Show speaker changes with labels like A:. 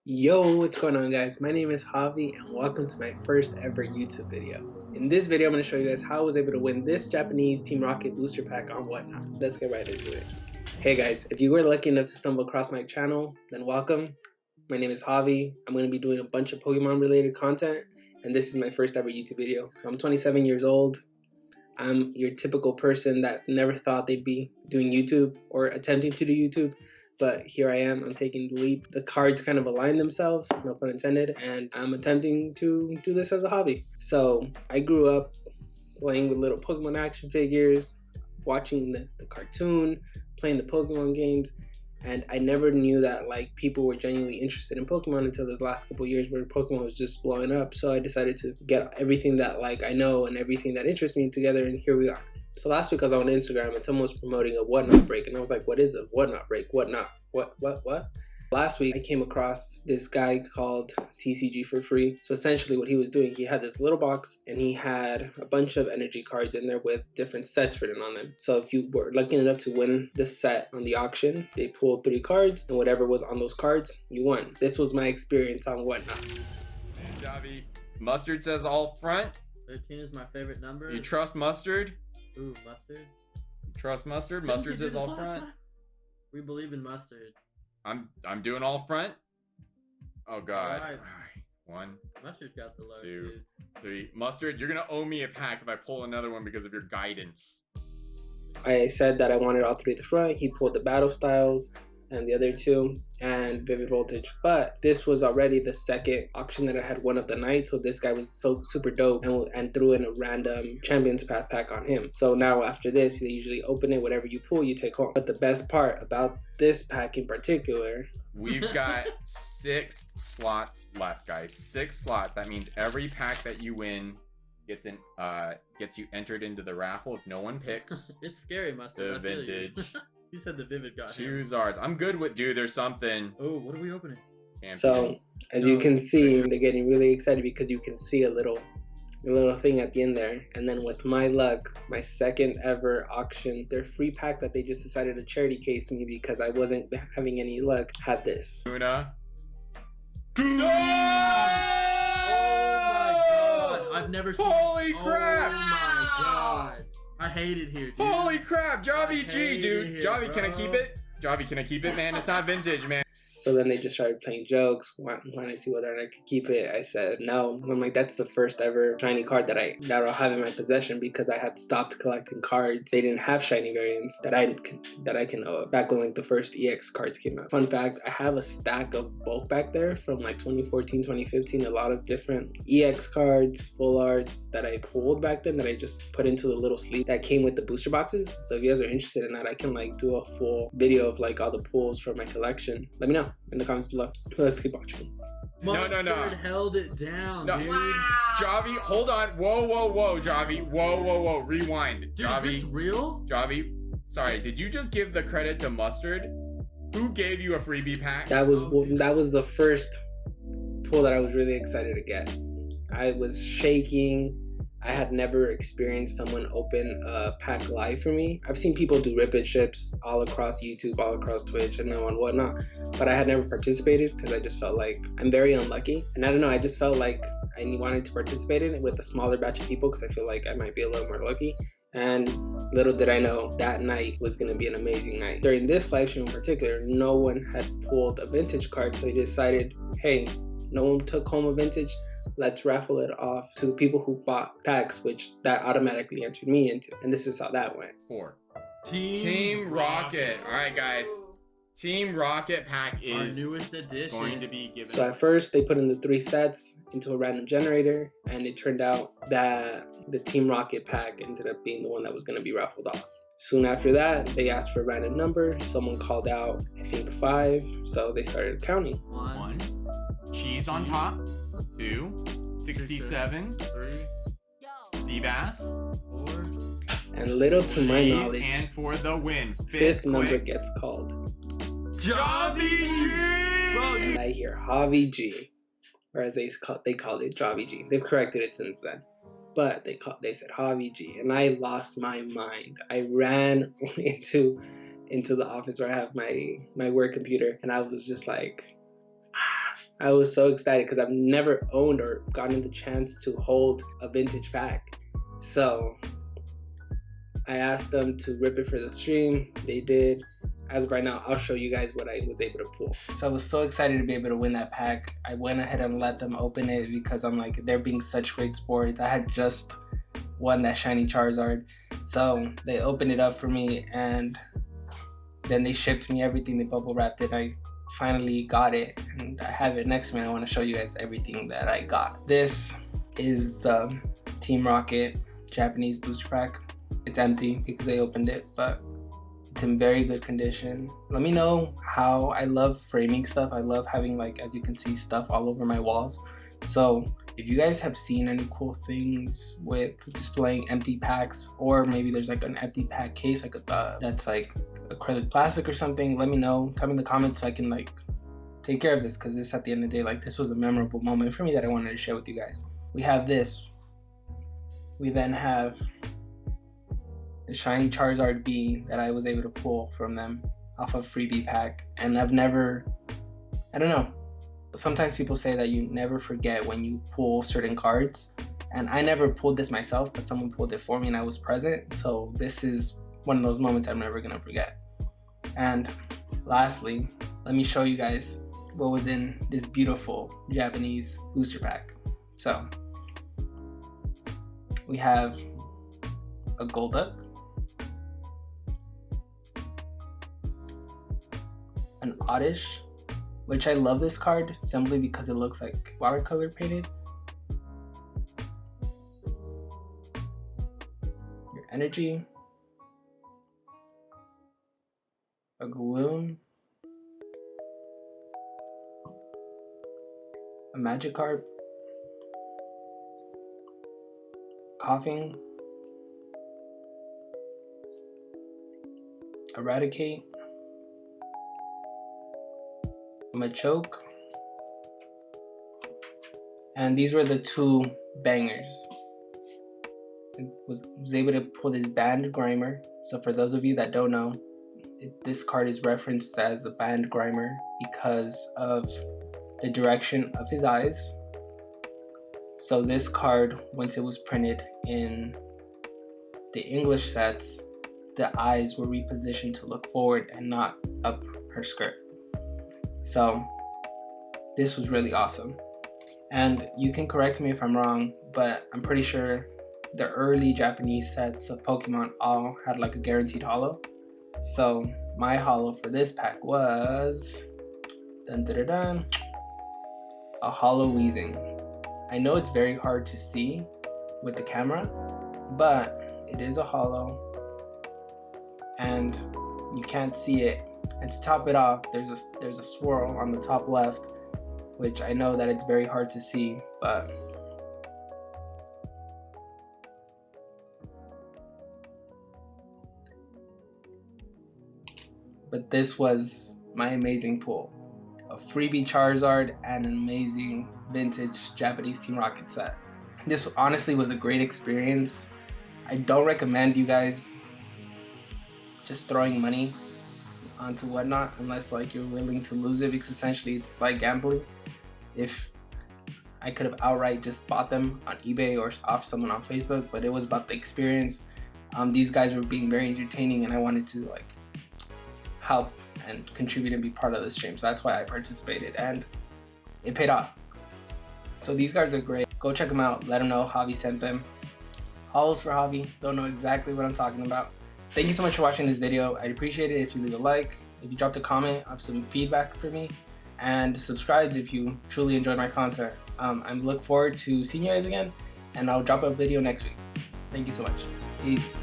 A: Yo, what's going on guys? My name is Javi and welcome to my first ever YouTube video. In this video, I'm going to show you guys how I was able to win this Japanese Team Rocket booster pack on Whatnot. Let's get right into it. Hey guys, if you were lucky enough to stumble across my channel, then welcome. My name is Javi. I'm going to be doing a bunch of Pokemon related content and this is my first ever YouTube video. So I'm 27 years old. I'm your typical person that never thought they'd be doing YouTube or attempting to do YouTube. But here I am, I'm taking the leap. The cards kind of align themselves, no pun intended, and I'm attempting to do this as a hobby. So I grew up playing with little Pokemon action figures, watching the cartoon, playing the Pokemon games, and I never knew that like people were genuinely interested in Pokemon until this last couple of years where Pokemon was just blowing up. So I decided to get everything that like I know and everything that interests me together, and here we are. So last week I was on Instagram and someone was promoting a Whatnot break, and I was like, what is a Whatnot break? Whatnot? What? Last week I came across this guy called TCG for free. So essentially what he was doing, he had this little box and he had a bunch of energy cards in there with different sets written on them. So if you were lucky enough to win the set on the auction, they pulled 3 cards and whatever was on those cards, you won. This was my experience on Whatnot.
B: Javi, Mustard says all front.
C: 13 is my favorite number.
B: You trust Mustard?
C: Ooh, Mustard.
B: You trust Mustard? Mustard says all front.
C: We believe in Mustard.
B: I'm doing all front. Oh god.
C: All right.
B: 1,
C: Mustard got the low,
B: 2,
C: dude.
B: 3. Mustard, you're gonna owe me a pack if I pull another one because of your guidance.
A: I said that I wanted all 3 at the front. He pulled the Battle Styles and the other 2 and Vivid Voltage, but this was already the second auction that I had won of the night, so this guy was so super dope and threw in a random Champions Path pack on him. So now after this, they usually open it, whatever you pull you take home. But the best part about this pack in particular,
B: We've got 6 slots left, guys. 6 slots. That means every pack that you win gets you entered into the raffle if no one picks.
C: It's scary, Mustard.
B: The vintage.
C: You said the Vivid got him.
B: Choose ours. I'm good with, dude, there's something.
C: Oh, what are we opening?
A: so as you can see, they're getting really excited because you can see a little thing at the end there. And then with my luck, my second ever auction, their free pack that they just decided to charity case me because I wasn't having any luck, had this.
B: Luna.
C: Oh my god! I've never seen.
B: Holy crap!
C: Oh my god! I hate it here, dude.
B: Holy crap, JaviG, dude.
C: Here,
B: Javi, can I
C: bro.
B: keep it? Javi, can I keep it, man? It's not vintage, man.
A: So then they just started playing jokes. When I see whether or not I could keep it, I said no. I'm like, that's the first ever shiny card that I'll have in my possession because I had stopped collecting cards. They didn't have shiny variants that I can know of back when like the first EX cards came out. Fun fact, I have a stack of bulk back there from like 2014, 2015. A lot of different EX cards, full arts that I pulled back then that I just put into the little sleeve that came with the booster boxes. So if you guys are interested in that, I can like do a full video of like all the pulls from my collection. Let me know in the comments below. Let's keep watching.
C: Mustard held it down,
B: No.
C: dude.
B: Javi, hold on. Whoa, Javi. Whoa. Rewind.
C: Dude,
B: Javi,
C: is this real?
B: Javi, sorry, did you just give the credit to Mustard? Who gave you a freebie pack?
A: That was the first pull that I was really excited to get. I was shaking. I had never experienced someone open a pack live for me. I've seen people do rip it ships all across YouTube, all across Twitch, and now on Whatnot, but I had never participated because I just felt like I'm very unlucky. And I don't know, I just felt like I wanted to participate in it with a smaller batch of people because I feel like I might be a little more lucky. And little did I know that night was going to be an amazing night. During this live stream in particular, no one had pulled a vintage card, so they decided, hey, no one took home a vintage. Let's raffle it off to the people who bought packs, which that automatically entered me into. And this is how that went.
B: 4. Team Rocket. All right, guys. Team Rocket pack
C: Our
B: is
C: newest edition.
B: going to be given.
A: So at first they put in the 3 sets into a random generator, and it turned out that the Team Rocket pack ended up being the one that was going to be raffled off. Soon after that, they asked for a random number. Someone called out, I think 5. So they started counting.
B: 1. Cheese on top. 2. 67.
C: 3,
B: Sea Bass.
C: 4.
A: And little to my
B: Cheese,
A: knowledge,
B: and for the win.
A: 5th number
B: quick.
A: gets called.
B: JaviG!
C: Bro,
A: And I hear JaviG, or as they called it JaviG. They've corrected it since then. But they said JaviG, and I lost my mind. I ran into the office where I have my work computer, and I was just like, I was so excited because I've never owned or gotten the chance to hold a vintage pack. So I asked them to rip it for the stream. They did. As of right now, I'll show you guys what I was able to pull. So I was so excited to be able to win that pack. I went ahead and let them open it because I'm like, they're being such great sports. I had just won that shiny Charizard. So they opened it up for me, and then they shipped me everything. They bubble wrapped it. I finally got it, and I have it next to me. I want to show you guys everything that I got. This is the Team Rocket Japanese booster pack. It's empty because I opened it, but it's in very good condition. Let me know how. I love framing stuff. I love having, like, as you can see, stuff all over my walls. So if you guys have seen any cool things with displaying empty packs, or maybe there's like an empty pack case, like that's like acrylic plastic or something, let me know. Tell me in the comments so I can like take care of this, because this, at the end of the day, like, this was a memorable moment for me that I wanted to share with you guys. We have this. We then have the shiny Charizard B that I was able to pull from them off of freebie pack. And I don't know, sometimes people say that you never forget when you pull certain cards, and I never pulled this myself, but someone pulled it for me and I was present. So this is one of those moments I'm never gonna forget. And lastly, let me show you guys what was in this beautiful Japanese booster pack. So we have a Golduck, an Oddish, which I love this card simply because it looks like watercolor painted. Your Energy, a Gloom, a Magikarp, Coughing, Eradicate, a Machoke, and these were the two bangers. I was able to pull this Band Grimer. So for those of you that don't know, this card is referenced as a Band Grimer because of the direction of his eyes. So this card, once it was printed in the English sets, the eyes were repositioned to look forward and not up her skirt. So this was really awesome. And you can correct me if I'm wrong, but I'm pretty sure the early Japanese sets of Pokemon all had like a guaranteed holo. So my holo for this pack was a holo Weezing. I know it's very hard to see with the camera, but it is a holo and you can't see it. And to top it off, there's a swirl on the top left, which I know that it's very hard to see, but this was my amazing pull. A freebie Charizard and an amazing vintage Japanese Team Rocket set. This honestly was a great experience. I don't recommend you guys just throwing money onto whatnot unless like you're willing to lose it, because essentially it's like gambling. If I could have outright just bought them on eBay or off someone on Facebook, but it was about the experience. These guys were being very entertaining and I wanted to like help and contribute and be part of the stream. So that's why I participated and it paid off. So these cards are great. Go check them out. Let them know Javi sent them. Holos for Javi. Don't know exactly what I'm talking about. Thank you so much for watching this video. I'd appreciate it if you leave a like, if you dropped a comment of some feedback for me, and subscribe if you truly enjoyed my content. I look forward to seeing you guys again, and I'll drop a video next week. Thank you so much. Peace.